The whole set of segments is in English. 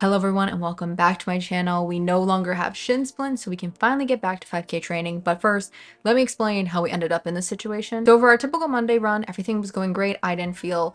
Hello everyone and welcome back to my channel. We no longer have shin splints, so we can finally get back to 5K training. But first, let me explain how we ended up in this situation. So over our typical Monday run, everything was going great. I didn't feel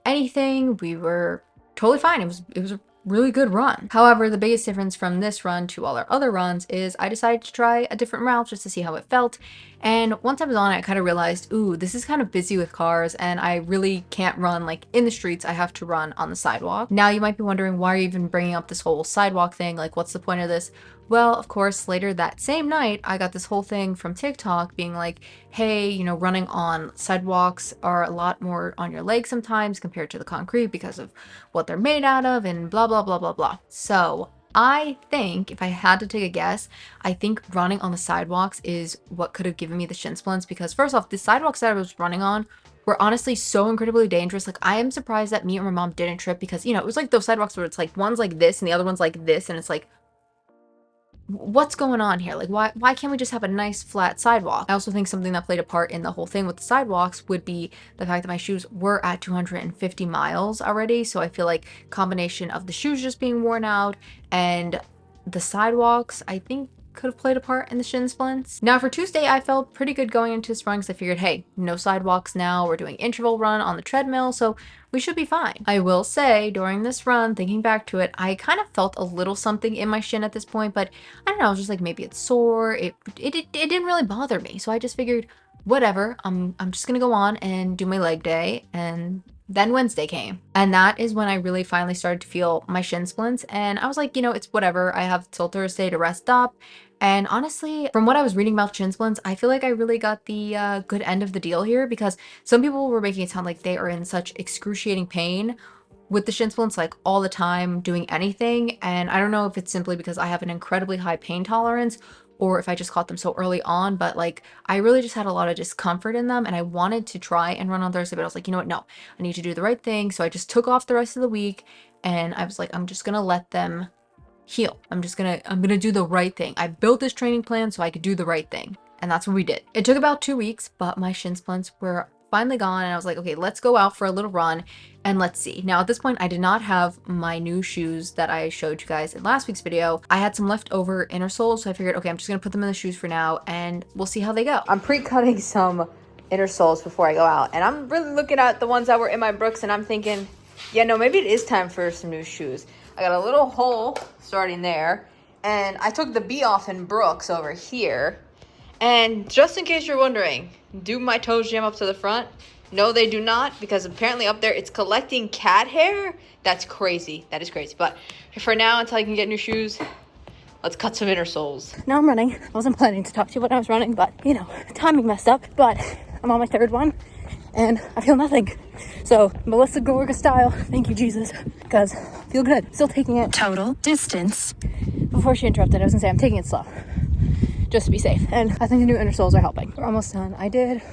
anything. We were totally fine. It was a really good run. However, the biggest difference from this run to all our other runs is I decided to try a different route just to see how it felt. And once I was on it, I kind of realized, ooh, this is kind of busy with cars and I really can't run like in the streets. I have to run on the sidewalk. Now you might be wondering, why are you even bringing up this whole sidewalk thing? Like, what's the point of this? Well, of course, later that same night, I got this whole thing from TikTok being like, hey, running on sidewalks are a lot more on your legs sometimes compared to the concrete because of what they're made out of and blah, blah, blah, blah, blah. So I think if I had to take a guess, I think running on the sidewalks is what could have given me the shin splints because first off, the sidewalks that I was running on were honestly so incredibly dangerous. Like, I am surprised that me and my mom didn't trip because, it was like those sidewalks where it's like one's like this and the other one's like this and it's like, what's going on here? Like, why can't we just have a nice flat sidewalk? I also think something that played a part in the whole thing with the sidewalks would be the fact that my shoes were at 250 miles already. So I feel like combination of the shoes just being worn out and the sidewalks, I think could have played a part in the shin splints. Now for Tuesday, I felt pretty good going into this run because I figured, hey, no sidewalks now. We're doing interval run on the treadmill, so we should be fine. I will say during this run, thinking back to it, I kind of felt a little something in my shin at this point, but I don't know, I was just like, maybe it's sore. It didn't really bother me. So I just figured, whatever, I'm just gonna go on and do my leg day. And then Wednesday came. And that is when I really finally started to feel my shin splints. And I was like, it's whatever. I have till Thursday to rest up. And honestly, from what I was reading about shin splints, I feel like I really got the good end of the deal here because some people were making it sound like they are in such excruciating pain with the shin splints like all the time doing anything. And I don't know if it's simply because I have an incredibly high pain tolerance or if I just caught them so early on, but like I really just had a lot of discomfort in them and I wanted to try and run on Thursday, but I was like, you know what? No, I need to do the right thing. So I just took off the rest of the week and I was like, I'm just gonna let them heal. I'm gonna do the right thing. I built this training plan so I could do the right thing. And that's what we did. It took about 2 weeks, but my shin splints were finally gone. And I was like, okay, let's go out for a little run and let's see. Now at this point, I did not have my new shoes that I showed you guys in last week's video. I had some leftover inner soles. So I figured, okay, I'm just gonna put them in the shoes for now and we'll see how they go. I'm pre-cutting some inner soles before I go out. And I'm really looking at the ones that were in my Brooks and I'm thinking, yeah, no, maybe it is time for some new shoes. I got a little hole starting there, and I took the B off in Brooks over here. And just in case you're wondering, do my toes jam up to the front? No, they do not, because apparently up there it's collecting cat hair. That's crazy. That is crazy. But for now, until I can get new shoes, let's cut some inner soles. Now I'm running. I wasn't planning to talk to you when I was running, but timing messed up. But I'm on my third one and I feel nothing. So Melissa Gorga style, thank you Jesus, because I feel good. Still taking it. Total distance. Before she interrupted, I was gonna say I'm taking it slow, just to be safe. And I think the new inner soles are helping. We're almost done. I did a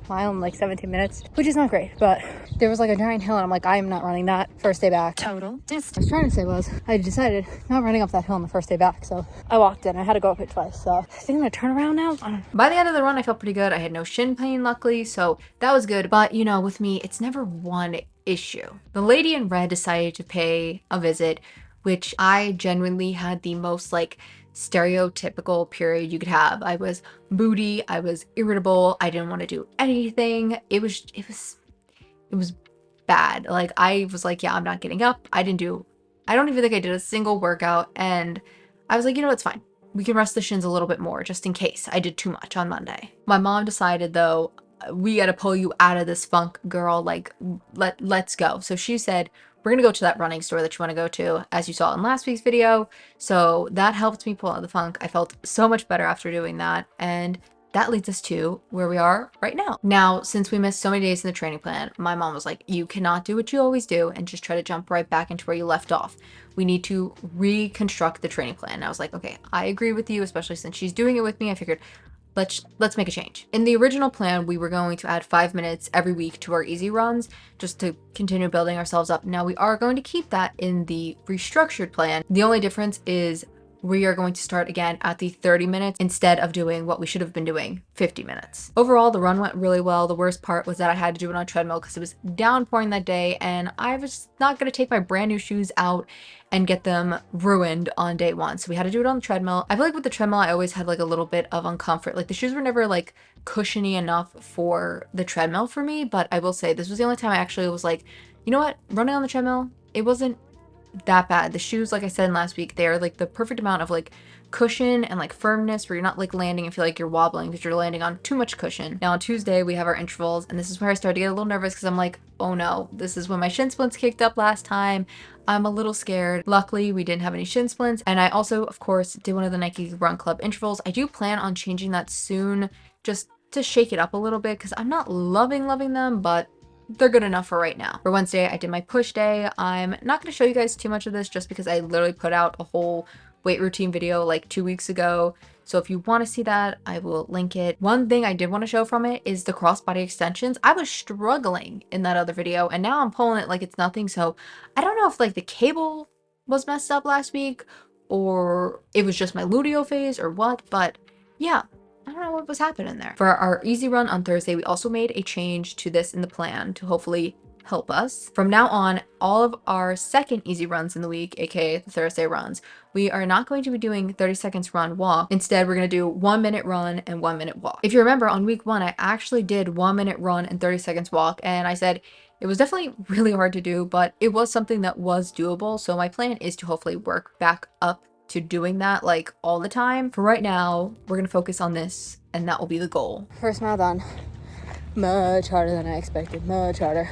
mile in like 17 minutes, which is not great, but there was like a giant hill and I'm like, I am not running that first day back. Total distance. What I was trying to say was, I decided not running up that hill on the first day back, so I walked in. I had to go up it twice, so I think I'm gonna turn around now. By the end of the run, I felt pretty good. I had no shin pain, luckily, so that was good. But with me, it's never one issue. The lady in red decided to pay a visit, which I genuinely had the most like stereotypical period you could have. I was moody, I was irritable, I didn't want to do anything. It was bad. Like I was like, yeah, I'm not getting up. I don't even think I did a single workout, and I was like, it's fine. We can rest the shins a little bit more just in case I did too much on Monday. My mom decided though, we got to pull you out of this funk, girl. Like let's go. So she said, we're gonna go to that running store that you want to go to, as you saw in last week's video. So that helped me pull out of the funk. I felt so much better after doing that. And that leads us to where we are right now. Now, since we missed so many days in the training plan, my mom was like, you cannot do what you always do and just try to jump right back into where you left off. We need to reconstruct the training plan. And I was like, okay, I agree with you, especially since she's doing it with me. I figured, let's make a change. In the original plan, we were going to add 5 minutes every week to our easy runs just to continue building ourselves up. Now we are going to keep that in the restructured plan. The only difference is we are going to start again at the 30 minutes instead of doing what we should have been doing, 50 minutes. Overall, the run went really well. The worst part was that I had to do it on a treadmill because it was downpouring that day, and I was not going to take my brand new shoes out and get them ruined on day one. So we had to do it on the treadmill. I feel like with the treadmill, I always had like a little bit of uncomfort. Like the shoes were never like cushiony enough for the treadmill for me, but I will say this was the only time I actually was like, you know what, running on the treadmill, it wasn't that bad. The shoes, like I said in last week, they're like the perfect amount of like cushion and like firmness where you're not like landing and feel like you're wobbling because you're landing on too much cushion. Now on Tuesday we have our intervals, and this is where I started to get a little nervous because I'm like, oh no, this is when my shin splints kicked up last time. I'm a little scared. Luckily we didn't have any shin splints, and I also of course did one of the Nike Run Club intervals. I do plan on changing that soon just to shake it up a little bit because I'm not loving them, but they're good enough for right now. For Wednesday, I did my push day. I'm not going to show you guys too much of this just because I literally put out a whole weight routine video like 2 weeks ago. So if you want to see that, I will link it. One thing I did want to show from it is the crossbody extensions. I was struggling in that other video, and now I'm pulling it like it's nothing. So I don't know if like the cable was messed up last week or it was just my luteal phase or what, but yeah, I don't know what was happening there. For our easy run on Thursday, we also made a change to this in the plan to hopefully help us. From now on, all of our second easy runs in the week, aka the Thursday runs, we are not going to be doing 30 seconds run walk. Instead, we're going to do 1 minute run and 1 minute walk. If you remember on week 1, I actually did 1 minute run and 30 seconds walk, and I said it was definitely really hard to do, but it was something that was doable. So my plan is to hopefully work back up to doing that like all the time. For right now, we're gonna focus on this, and that will be the goal. First mile done. Much harder than I expected, much harder.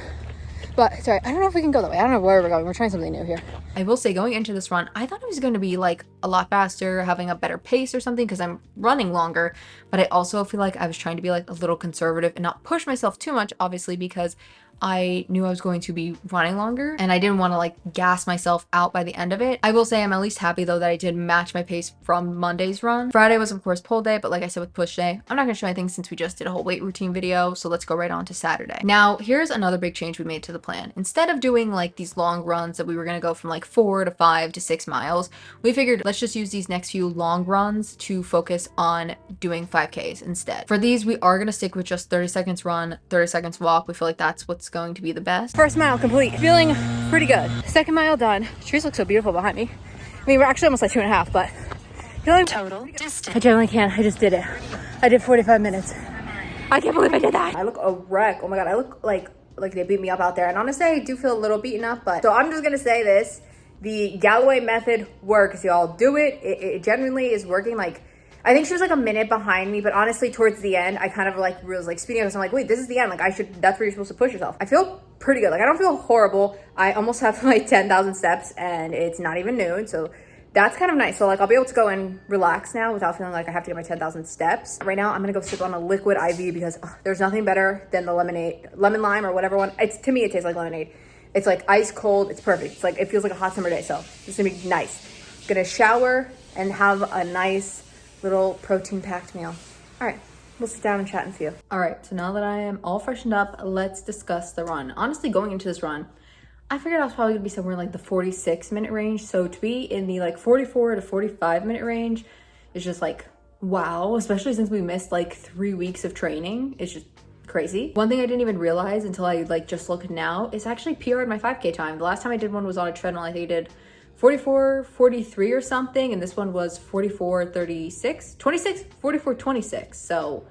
But sorry, I don't know if we can go that way. I don't know where we're going. We're trying something new here. I will say, going into this run, I thought it was going to be like a lot faster, having a better pace or something because I'm running longer, but I also feel like I was trying to be like a little conservative and not push myself too much, obviously, because I knew I was going to be running longer and I didn't want to like gas myself out by the end of it. I will say I'm at least happy though that I did match my pace from Monday's run. Friday was of course pull day, but like I said with push day, I'm not going to show anything since we just did a whole weight routine video. So let's go right on to Saturday. Now here's another big change we made to the plan. Instead of doing like these long runs that we were going to go from like 4 to 5 to 6 miles, we figured let's just use these next few long runs to focus on doing 5Ks instead. For these, we are going to stick with just 30 seconds run, 30 seconds walk. We feel like that's what's going to be the best. First mile complete. Feeling pretty good. Second mile done. The trees look so beautiful behind me. I mean, we're actually almost like 2.5, but feeling total distance. I generally can't. I just did it. I did 45 minutes. I can't believe I did that. I look a wreck. Oh my God. I look like they beat me up out there. And honestly, I do feel a little beaten up, but so I'm just going to say this. The Galloway method works, y'all. Do it. It genuinely is working. Like, I think she was like a minute behind me, but honestly, towards the end, I kind of like was like speeding up. So I'm like, wait, this is the end. Like, that's where you're supposed to push yourself. I feel pretty good. Like, I don't feel horrible. I almost have like 10,000 steps and it's not even noon. So that's kind of nice. So like, I'll be able to go and relax now without feeling like I have to get my 10,000 steps. Right now, I'm going to go sip on a liquid IV because there's nothing better than the lemon lime or whatever one. To me, it tastes like lemonade. It's like ice cold. It's perfect. It's like, it feels like a hot summer day. So it's going to be nice. Gonna shower and have a nice little protein-packed meal. All right, we'll sit down and chat and see you. All right, so now that I am all freshened up, let's discuss the run. Honestly, going into this run, I figured I was probably gonna be somewhere in like the 46-minute range. So to be in the like 44 to 45-minute range is just like, wow, especially since we missed like 3 weeks of training. It's just crazy. One thing I didn't even realize until I like just looked now is actually PR'd my 5K time. The last time I did one was on a treadmill. I think I did 44:43 or something, and this one was 44:36, 26, 44:26. So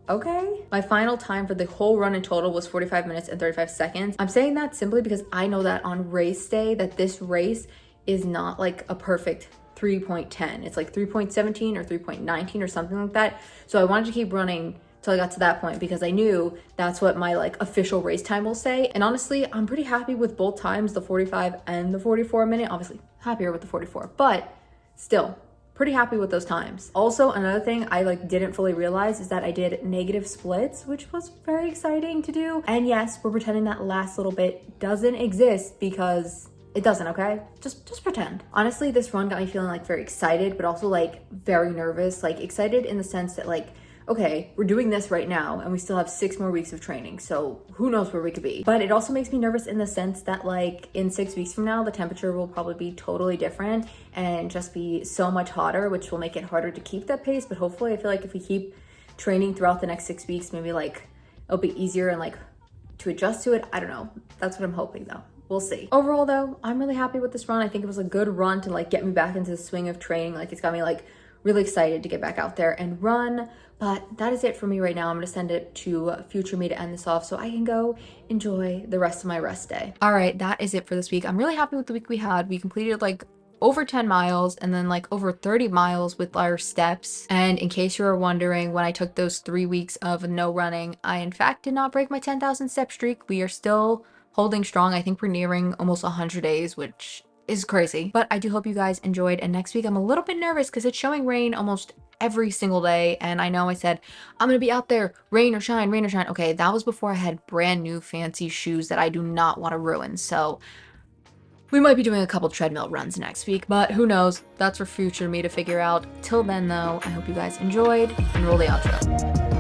okay. My final time for the whole run in total was 45 minutes and 35 seconds. I'm saying that simply because I know that on race day that this race is not like a perfect 3.10. It's like 3.17 or 3.19 or something like that. So I wanted to keep running till I got to that point because I knew that's what my like official race time will say. And honestly, I'm pretty happy with both times, the 45 and the 44 minute. Obviously happier with the 44, but still pretty happy with those times. Also, another thing I like didn't fully realize is that I did negative splits, which was very exciting to do. And yes, we're pretending that last little bit doesn't exist because it doesn't, okay? Just pretend. Honestly, this run got me feeling like very excited, but also like very nervous. Like excited in the sense that like, okay, we're doing this right now and we still have 6 more weeks of training. So who knows where we could be. But it also makes me nervous in the sense that like in 6 weeks from now, the temperature will probably be totally different and just be so much hotter, which will make it harder to keep that pace. But hopefully I feel like if we keep training throughout the next 6 weeks, maybe like it'll be easier and like to adjust to it. I don't know. That's what I'm hoping though. We'll see. Overall though, I'm really happy with this run. I think it was a good run to like get me back into the swing of training. Like it's got me like really excited to get back out there and run. But that is it for me right now. I'm gonna send it to future me to end this off so I can go enjoy the rest of my rest day. All right, that is it for this week. I'm really happy with the week we had. We completed like over 10 miles and then like over 30 miles with our steps. And in case you were wondering, when I took those 3 weeks of no running, I in fact did not break my 10,000 step streak. We are still holding strong. I think we're nearing almost 100 days, which is crazy. But I do hope you guys enjoyed. And next week I'm a little bit nervous because it's showing rain almost every single day. And I know I said I'm gonna be out there, rain or shine, rain or shine. Okay, that was before I had brand new fancy shoes that I do not want to ruin. So we might be doing a couple treadmill runs next week, but who knows? That's for future me to figure out. Till then though, I hope you guys enjoyed and roll the outro.